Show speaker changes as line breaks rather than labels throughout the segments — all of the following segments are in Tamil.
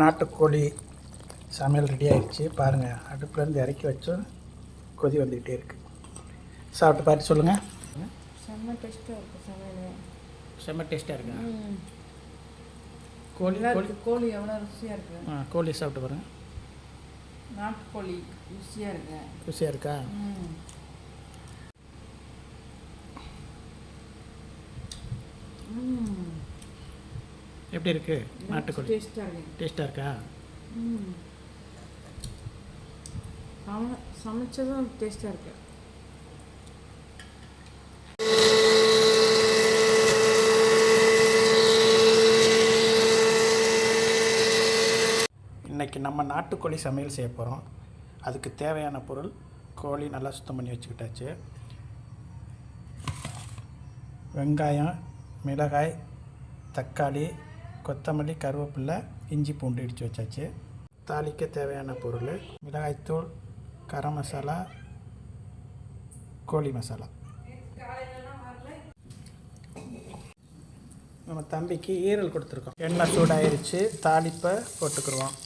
நாட்டுக்கோழி சமையல் ரெடி ஆகிடுச்சு பாருங்கள். அடுப்புலேருந்து இறக்கி வச்சோம், கொதி வந்துக்கிட்டே இருக்குது. சாப்பிட்டு பார்த்து சொல்லுங்கள்.
செம்ம டேஸ்ட்டாக இருக்குது சமையல்.
செம்ம டேஸ்ட்டாக இருக்கா?
கோழி எவ்வளோ ருசியாக இருக்குது.
கோழி சாப்பிட்டு பாருங்கள்.
நாட்டுக்கோழி ருசியாக இருக்கு.
ருசியாக இருக்கா? எப்படி இருக்குது நாட்டுக்கோழி?
டேஸ்ட்டாக இருக்கு.
டேஸ்ட்டாக இருக்கா?
சமைச்சதும் டேஸ்ட்டாக இருக்குது.
இன்றைக்கி நம்ம நாட்டுக்கோழி சமையல் செய்ய போகிறோம். அதுக்கு தேவையான பொருள், கோழி நல்லா சுத்தம் பண்ணி வச்சுக்கிட்டாச்சு, வெங்காயம், மிளகாய், தக்காளி, கொத்தமல்லி, கருவேப்பிலை, இஞ்சி பூண்டு இடித்து வச்சாச்சு. தாளிக்க தேவையான பொருள் மிளகாய்த்தூள், கரம் மசாலா, கோழி மசாலா. நம்ம தம்பிக்கு ஈரல் கொடுத்துருக்கோம். எண்ணெய் சூடாயிருச்சு, தாளிப்பை போட்டுக்குருவோம்.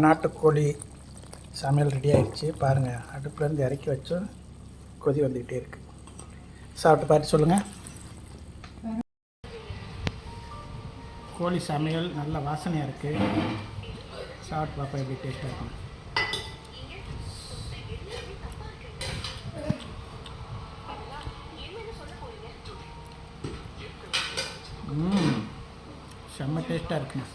நாட்டுக்கோழி சமையல் ரெடி ஆகிடுச்சு பாருங்கள். அடுப்புலேருந்து இறக்கி வச்சோம், கொதி வந்துக்கிட்டே இருக்குது. சாப்பிட்டு பார்த்து சொல்லுங்கள். கோழி சமையல் நல்ல வாசனையாக இருக்குது. சாப்பிட்டு பார்ப்போம் எப்படி டேஸ்ட்டாக இருக்கும். செம்ம டேஸ்ட்டாக இருக்குண்ணா.